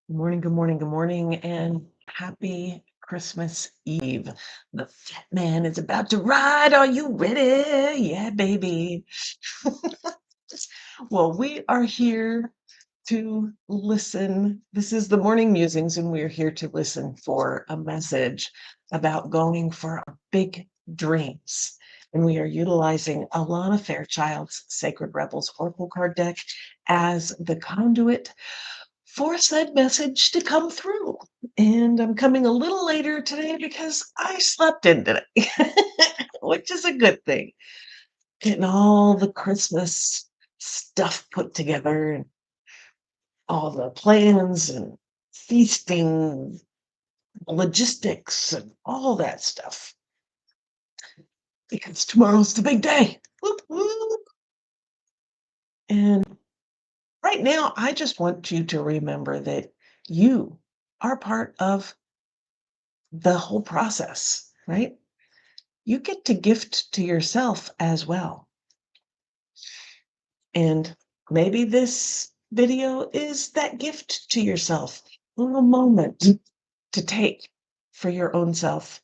Good morning, good morning, good morning, and happy Christmas Eve. The fat man is about to ride. Are you ready? Yeah, baby. Well, we are here to listen. This is the morning musings, and we're here to listen for a message about going for our big dreams. And we are utilizing Alana Fairchild's Sacred Rebels Oracle card deck as the conduit for said message to come through. And I'm coming a little later today because I slept in today, which is a good thing. Getting all the Christmas stuff put together and all the plans and feasting, logistics, and all that stuff. Because tomorrow's the big day. Whoop, whoop. And right now, I just want you to remember that you are part of the whole process, right? You get to gift to yourself as well. And maybe this video is that gift to yourself, a little moment to take for your own self,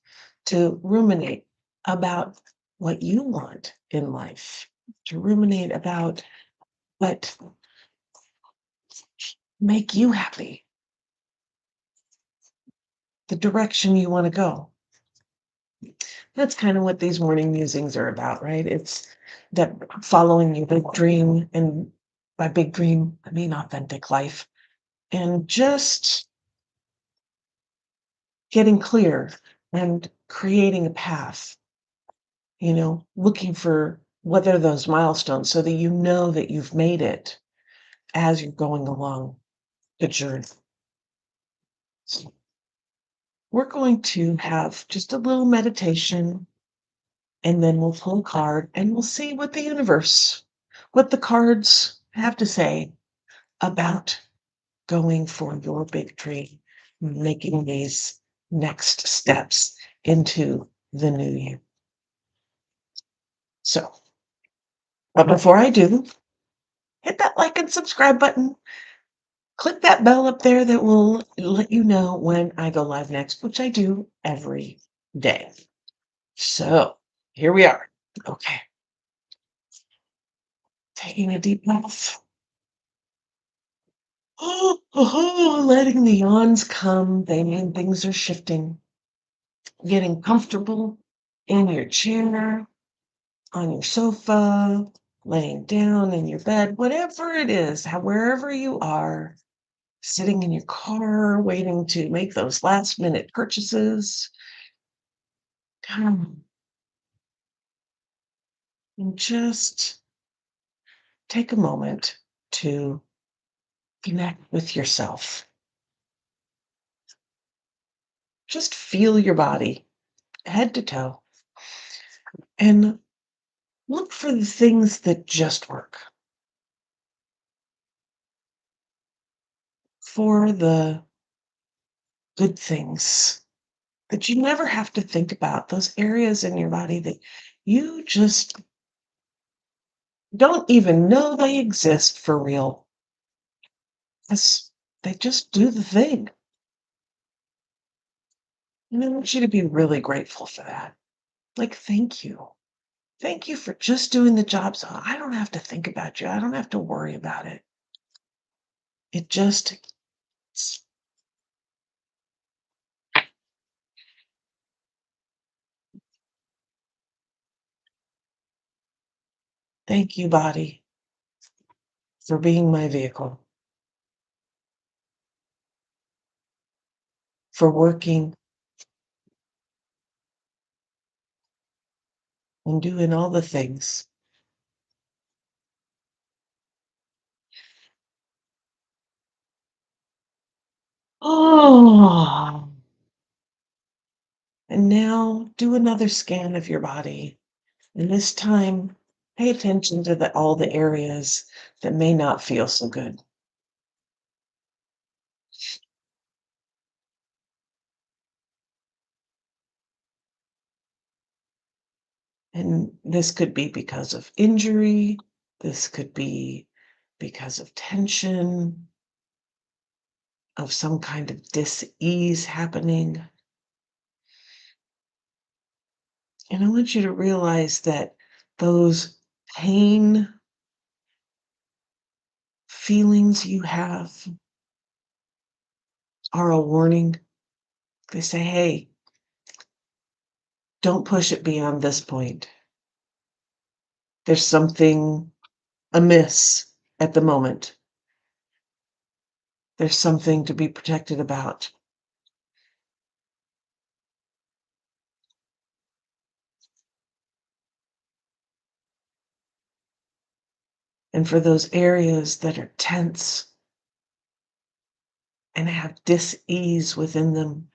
to ruminate about what you want in life, to ruminate about what make you happy, the direction you want to go. That's kind of what these morning musings are about, right? It's that following your big dream, and by big dream, I mean authentic life, and just getting clear and creating a path, looking for what are those milestones so that you know that you've made it as you're going along the journey. So we're going to have just a little meditation, and then we'll pull a card and we'll see what what the cards have to say about going for your big dream, making these next steps into the new year. So, but before I do, hit that like and subscribe button. Click that bell up there that will let you know when I go live next, which I do every day. So, here we are. Okay. Taking a deep breath. Letting the yawns come. They mean things are shifting. Getting comfortable in your chair, on your sofa, laying down in your bed, whatever it is, wherever you are, sitting in your car, waiting to make those last minute purchases. Come and just take a moment to connect with yourself. Just feel your body head to toe and look for the things that just work, for the good things that you never have to think about, those areas in your body that you just don't even know they exist for real. They just do the thing. And I want you to be really grateful for that. Like, thank you. Thank you for just doing the job so I don't have to think about you. I don't have to worry about it. It just, thank you, body, for being my vehicle, for working and doing all the things. Oh, and now do another scan of your body. And this time, pay attention to all the areas that may not feel so good. And this could be because of injury. This could be because of tension, of some kind of dis-ease happening. And I want you to realize that those pain feelings you have are a warning. They say, hey, don't push it beyond this point. There's something amiss at the moment. There's something to be protected about. And for those areas that are tense and have dis-ease within them,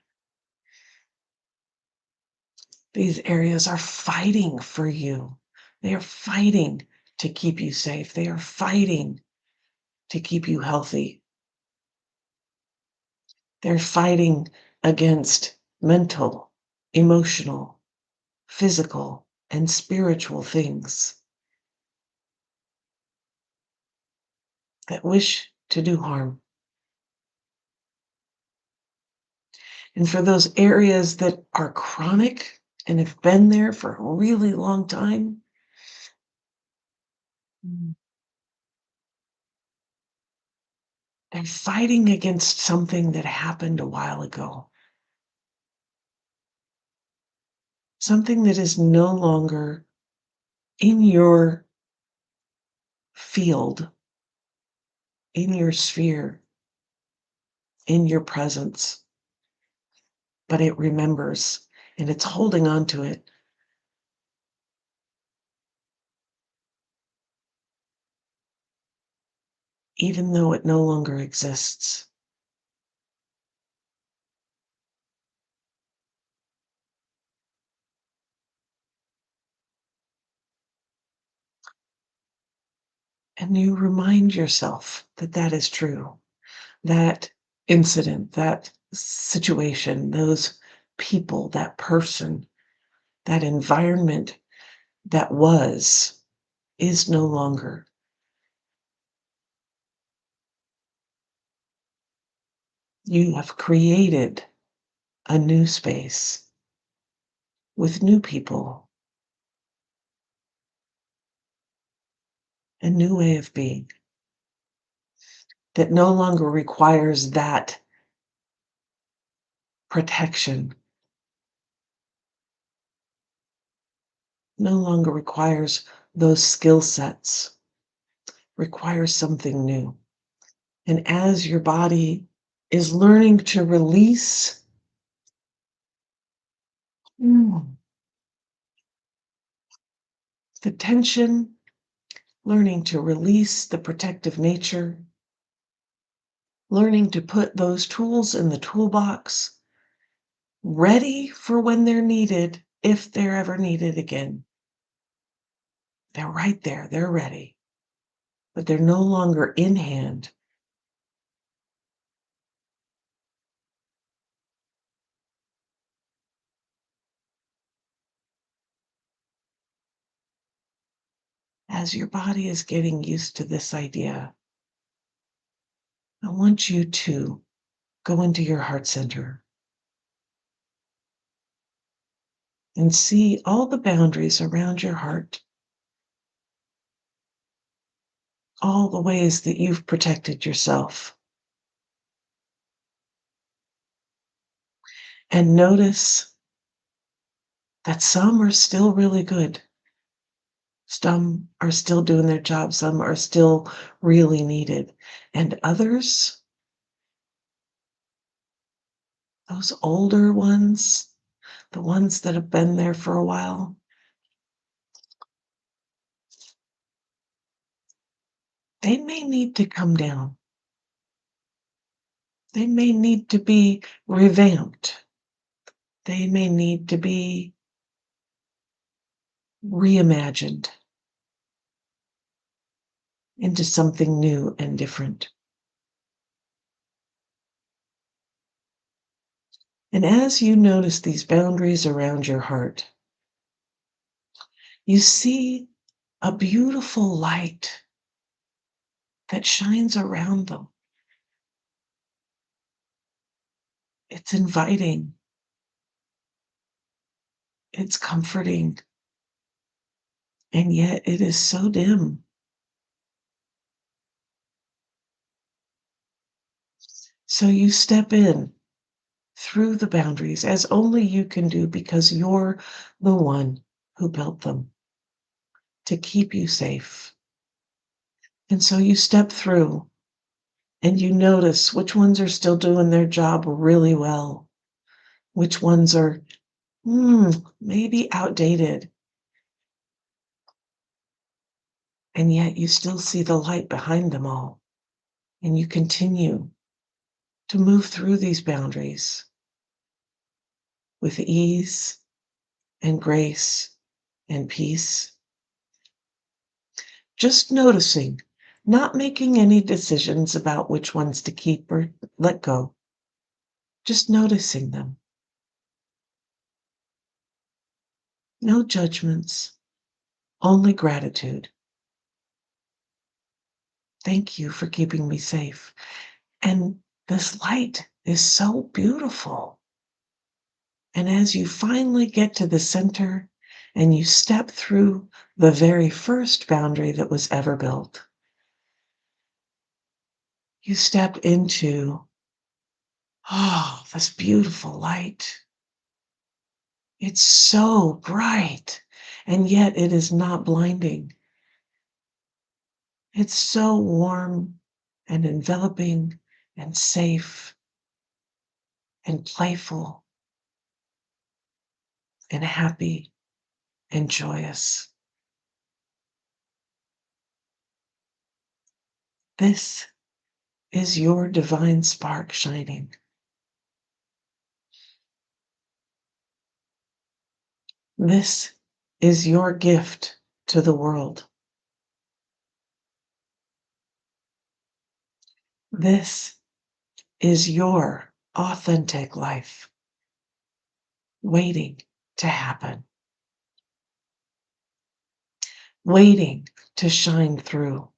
these areas are fighting for you. They are fighting to keep you safe. They are fighting to keep you healthy. They're fighting against mental, emotional, physical, and spiritual things that wish to do harm. And for those areas that are chronic and have been there for a really long time, they're fighting against something that happened a while ago. Something that is no longer in your field, in your sphere, in your presence, but it remembers and it's holding on to it. Even though it no longer exists. And you remind yourself that that is true. That incident, that situation, those people, that person, that environment that was, is no longer. You have created a new space with new people, a new way of being that no longer requires that protection, no longer requires those skill sets, requires something new. And as your body is learning to release the tension, learning to release the protective nature, learning to put those tools in the toolbox, ready for when they're needed, if they're ever needed again. They're right there, they're ready, but they're no longer in hand. As your body is getting used to this idea, I want you to go into your heart center and see all the boundaries around your heart, all the ways that you've protected yourself. And notice that some are still really good. Some are still doing their job. Some are still really needed. And others, those older ones, the ones that have been there for a while, they may need to come down. They may need to be revamped. They may need to be reimagined into something new and different. And as you notice these boundaries around your heart, you see a beautiful light. That shines around them. It's inviting. It's comforting. And yet it is so dim. So you step in through the boundaries as only you can do because you're the one who built them to keep you safe. And so you step through and you notice which ones are still doing their job really well, which ones are maybe outdated, and yet you still see the light behind them all. And you continue to move through these boundaries with ease and grace and peace. Just noticing, not making any decisions about which ones to keep or let go. Just noticing them. No judgments, only gratitude. Thank you for keeping me safe. And this light is so beautiful. And as you finally get to the center and you step through the very first boundary that was ever built, you step into, this beautiful light. It's so bright, and yet it is not blinding. It's so warm and enveloping and safe and playful and happy and joyous. This is your divine spark shining. This is your gift to the world. This is your authentic life waiting to happen, waiting to shine through,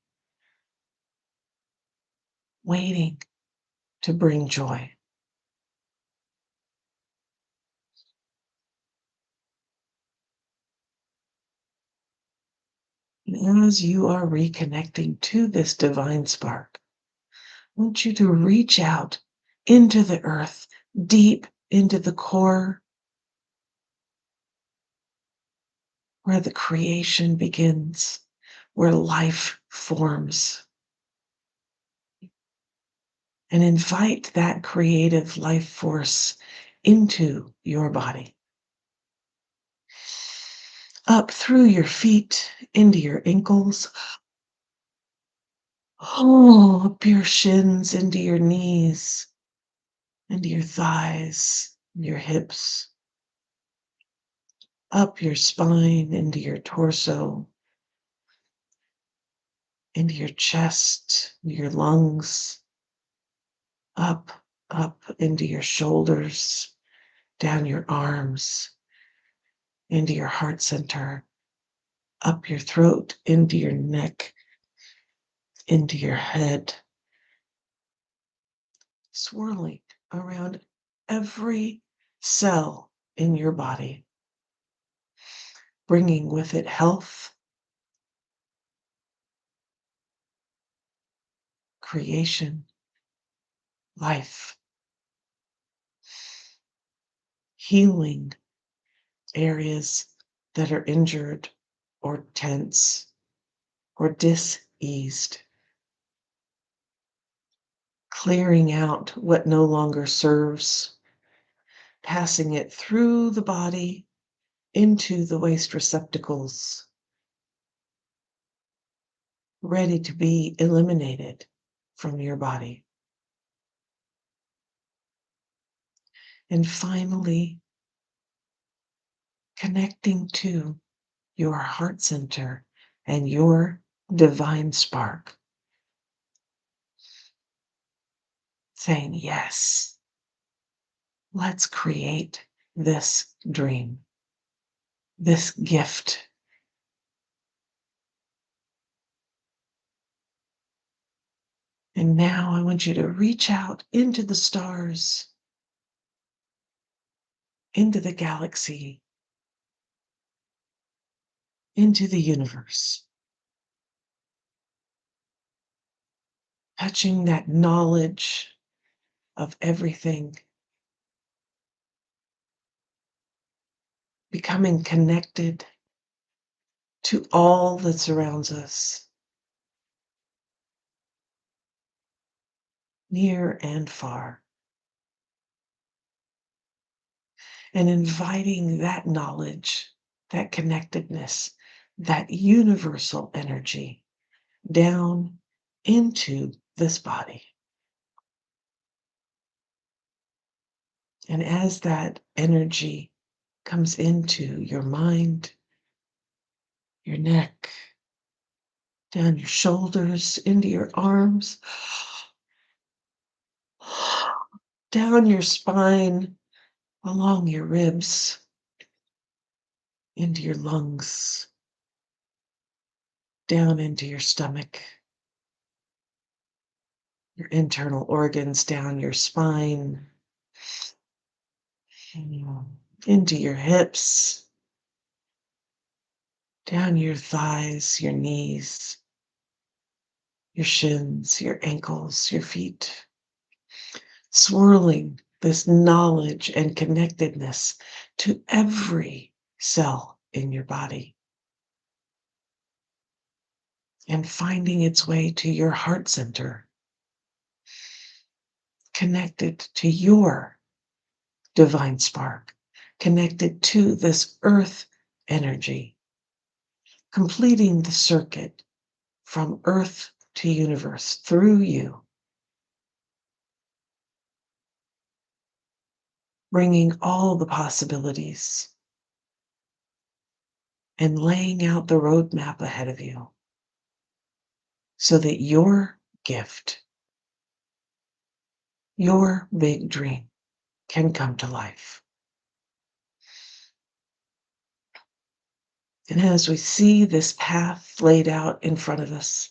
waiting to bring joy. And as you are reconnecting to this divine spark, I want you to reach out into the earth, deep into the core, where the creation begins, where life forms, and invite that creative life force into your body. Up through your feet, into your ankles, up your shins, into your knees, into your thighs, your hips, up your spine, into your torso, into your chest, your lungs, up into your shoulders, down your arms, into your heart center, up your throat, into your neck, into your head, swirling around every cell in your body, bringing with it health, creation, life, healing areas that are injured or tense or diseased, clearing out what no longer serves, passing it through the body into the waste receptacles, ready to be eliminated from your body. And finally, connecting to your heart center and your divine spark, saying, yes, let's create this dream, this gift. And now I want you to reach out into the stars into the galaxy, into the universe, touching that knowledge of everything, becoming connected to all that surrounds us, near and far, and inviting that knowledge, that connectedness, that universal energy down into this body. And as that energy comes into your mind, your neck, down your shoulders, into your arms, down your spine, along your ribs, into your lungs, down into your stomach, your internal organs, down your spine, into your hips, down your thighs, your knees, your shins, your ankles, your feet, swirling this knowledge and connectedness to every cell in your body and finding its way to your heart center, connected to your divine spark, connected to this earth energy, completing the circuit from earth to universe through you, bringing all the possibilities and laying out the roadmap ahead of you so that your gift, your big dream can come to life. And as we see this path laid out in front of us,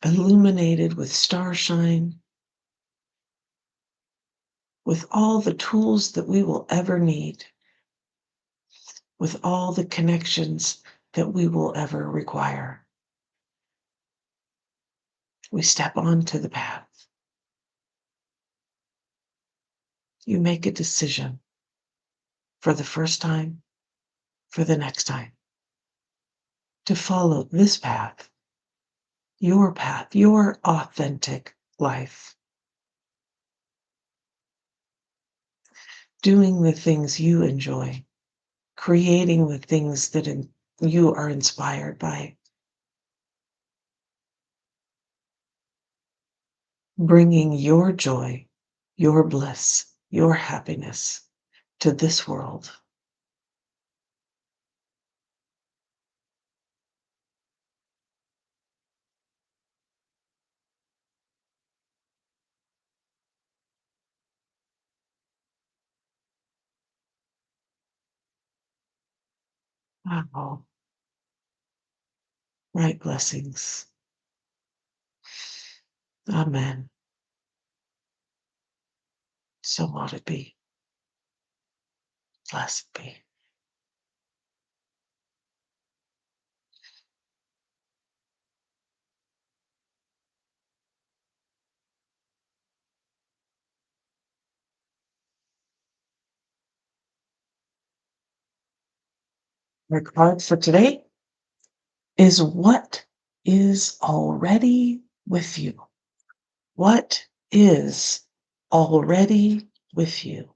illuminated with starshine, with all the tools that we will ever need, with all the connections that we will ever require, we step onto the path. You make a decision for the first time, for the next time, to follow this path, your authentic life, doing the things you enjoy, creating the things that you are inspired by, bringing your joy, your bliss, your happiness to this world. Wow. Right blessings. Amen. So ought it be. Blessed be. Our card for today is what is already with you. What is already with you?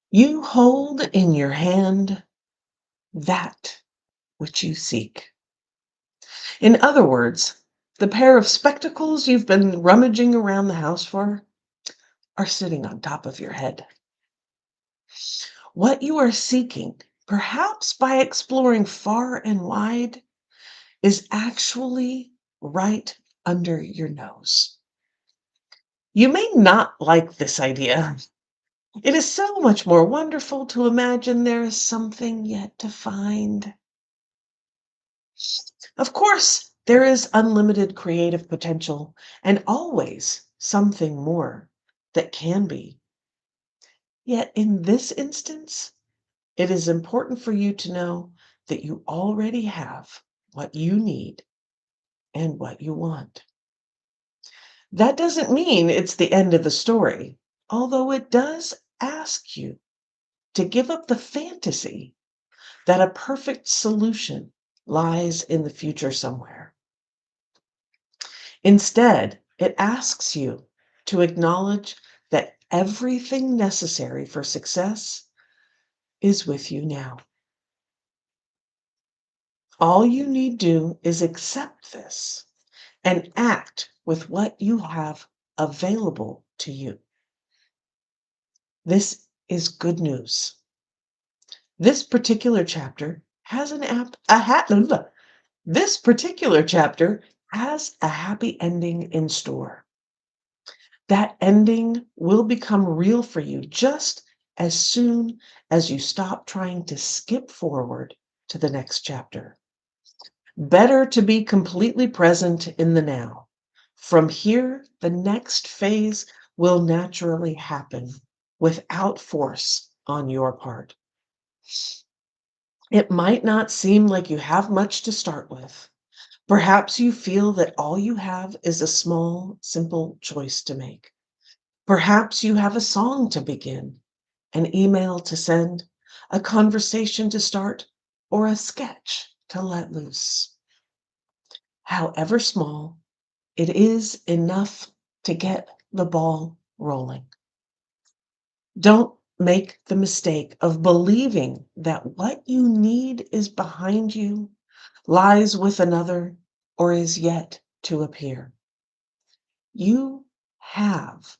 You hold in your hand that which you seek. In other words, the pair of spectacles you've been rummaging around the house for are sitting on top of your head. What you are seeking, perhaps by exploring far and wide, is actually right under your nose. You may not like this idea. It is so much more wonderful to imagine there is something yet to find. Of course, there is unlimited creative potential and always something more that can be. Yet in this instance, it is important for you to know that you already have what you need and what you want. That doesn't mean it's the end of the story, although it does ask you to give up the fantasy that a perfect solution lies in the future somewhere. Instead, it asks you to acknowledge that everything necessary for success is with you now. All you need do is accept this and act with what you have available to you. This is good news. This particular chapter has an app, a hat. This particular chapter has a happy ending in store. That ending will become real for you just as soon as you stop trying to skip forward to the next chapter. Better to be completely present in the now. From here, the next phase will naturally happen without force on your part. It might not seem like you have much to start with. Perhaps you feel that all you have is a small, simple choice to make. Perhaps you have a song to begin, an email to send, a conversation to start, or a sketch to let loose. However small, it is enough to get the ball rolling. Don't make the mistake of believing that what you need is behind you, lies with another, or is yet to appear. You have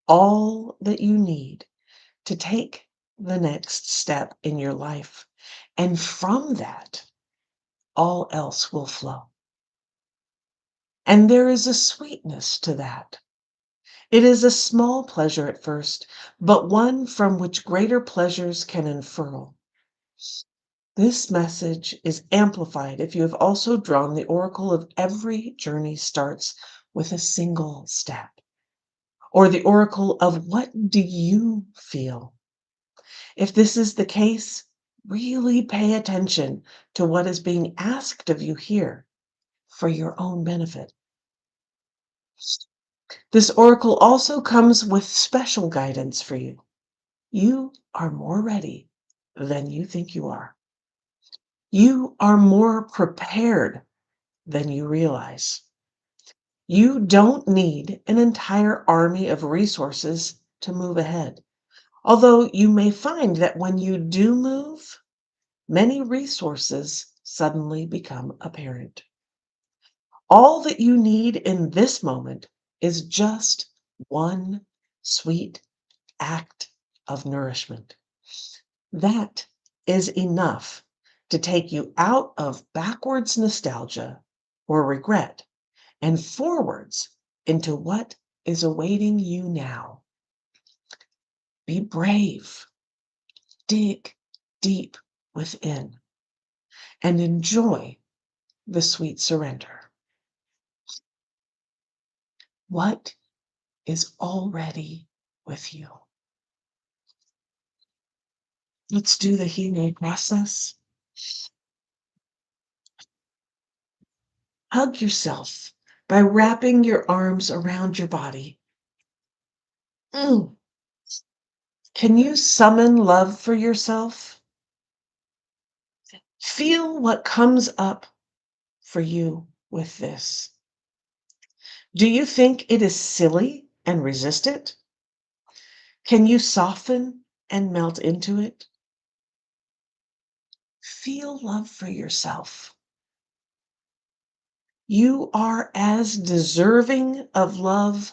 all that you need to take the next step in your life. And from that, all else will flow. And there is a sweetness to that. It is a small pleasure at first, but one from which greater pleasures can unfurl. This message is amplified if you have also drawn the oracle of every journey starts with a single step, or the oracle of what do you feel. If this is the case, really pay attention to what is being asked of you here for your own benefit. This oracle also comes with special guidance for you. You are more ready than you think you are. You are more prepared than you realize. You don't need an entire army of resources to move ahead. Although you may find that when you do move, many resources suddenly become apparent. All that you need in this moment is just one sweet act of nourishment. That is enough to take you out of backwards nostalgia or regret and forwards into what is awaiting you now. Be brave, dig deep within, and enjoy the sweet surrender. What is already with you? Let's do the healing process. Hug yourself by wrapping your arms around your body. Mm. Can you summon love for yourself? Feel what comes up for you with this. Do you think it is silly and resist it? Can you soften and melt into it? Feel love for yourself. You are as deserving of love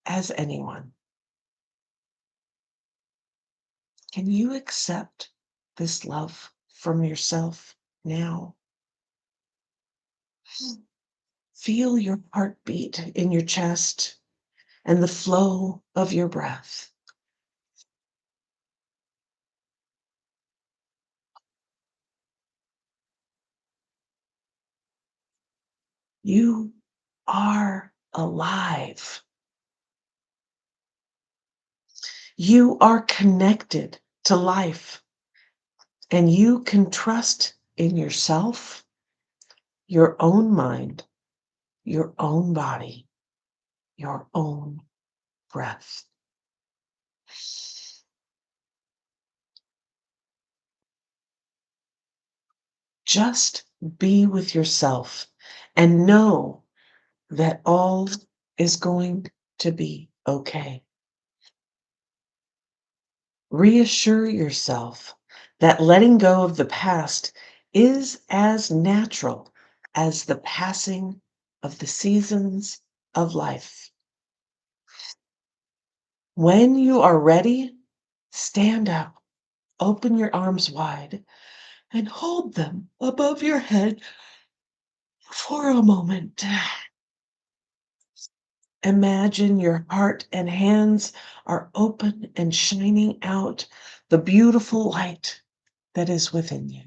as anyone. Can you accept this love from yourself now? Feel your heartbeat in your chest and the flow of your breath. You are alive. You are connected to life, and you can trust in yourself, your own mind, your own body, your own breath. Just be with yourself and know that all is going to be okay. Reassure yourself that letting go of the past is as natural as the passing of the seasons of life. When you are ready, stand up, open your arms wide, and hold them above your head for a moment. Imagine your heart and hands are open and shining out the beautiful light that is within you.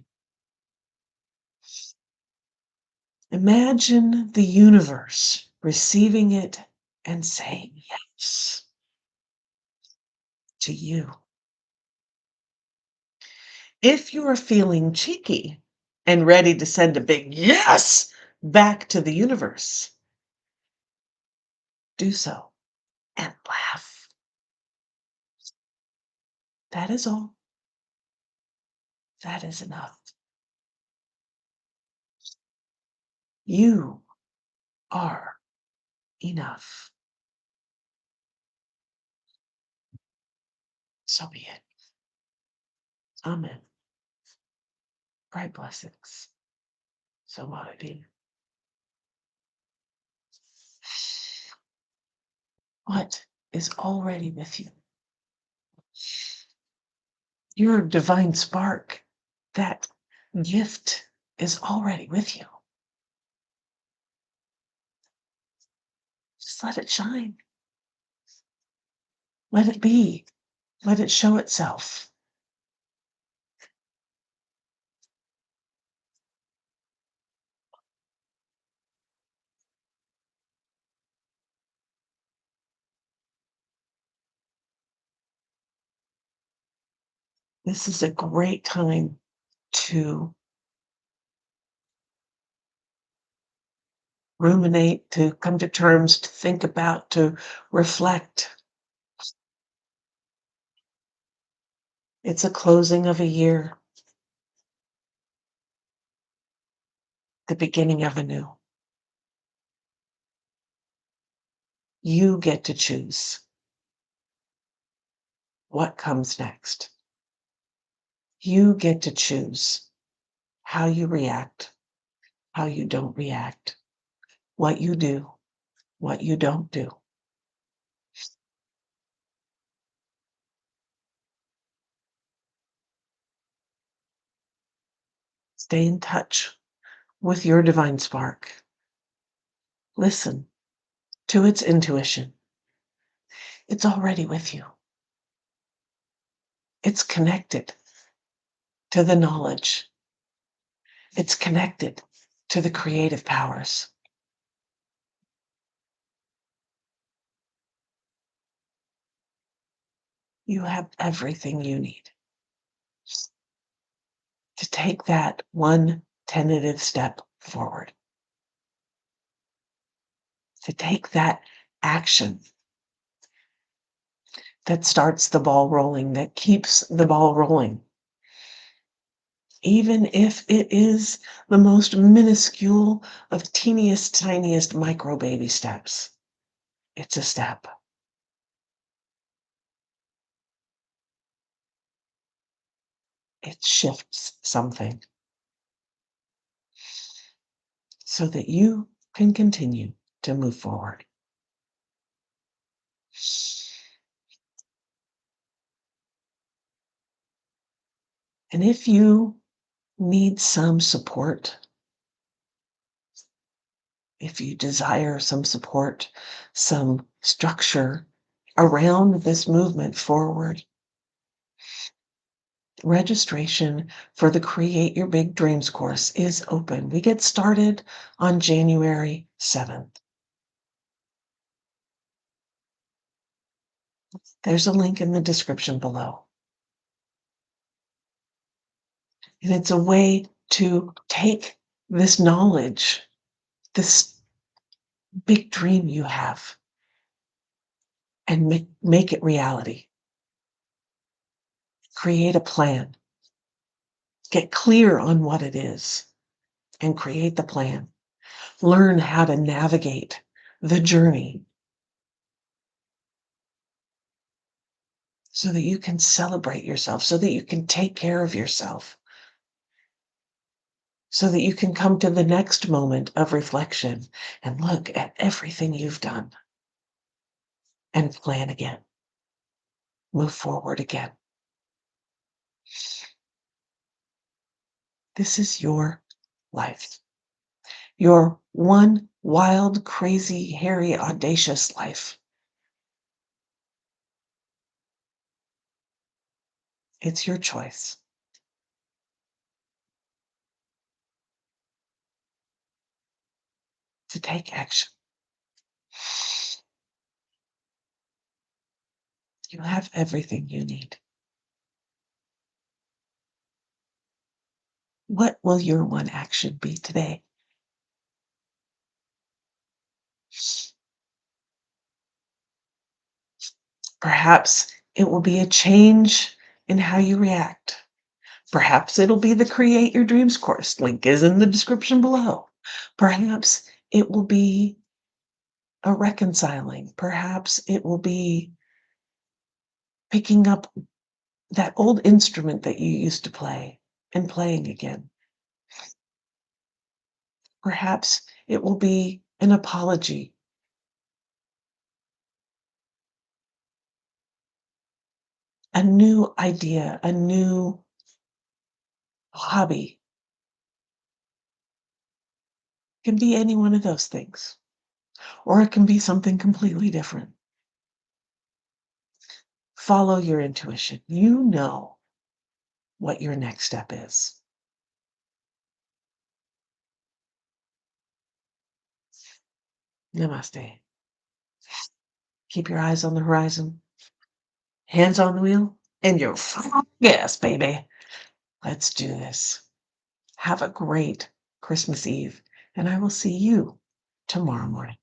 Imagine the universe receiving it and saying yes to you. If you are feeling cheeky and ready to send a big yes back to the universe, do so and laugh. That is all. That is enough. You are enough. So be it. Amen. Bright blessings. So might it be. What is already with you? Your divine spark, that gift is already with you. Just let it shine. Let it be. Let it show itself. This is a great time to ruminate, to come to terms, to think about, to reflect. It's a closing of a year, the beginning of a new. You get to choose what comes next. You get to choose how you react, how you don't react, what you do, what you don't do. Stay in touch with your divine spark. Listen to its intuition. It's already with you. It's connected to the knowledge. It's connected to the creative powers. You have everything you need to take that one tentative step forward, to take that action that starts the ball rolling, that keeps the ball rolling. Even if it is the most minuscule of teeniest, tiniest micro baby steps, it's a step. It shifts something so that you can continue to move forward. And if you need some support, if you desire some support, some structure around this movement forward, Registration for the Create Your Big Dreams course is open. We get started on January 7th. There's a link in the description below. And it's a way to take this knowledge, this big dream you have, and make it reality. Create a plan. Get clear on what it is and create the plan. Learn how to navigate the journey so that you can celebrate yourself, so that you can take care of yourself, so that you can come to the next moment of reflection and look at everything you've done and plan again, move forward again. This is your life, your one wild, crazy, hairy, audacious life. It's your choice to take action. You have everything you need. What will your one action be today? Perhaps it will be a change in how you react. Perhaps it'll be the Create Your Dreams course. Link is in the description below. Perhaps it will be a reconciling. Perhaps it will be picking up that old instrument that you used to play and playing again. Perhaps it will be an apology, a new idea, a new hobby. It can be any one of those things, or it can be something completely different. Follow your intuition. You know what your next step is. Namaste. Keep your eyes on the horizon, hands on the wheel, and your gas, baby. Let's do this. Have a great Christmas Eve, and I will see you tomorrow morning.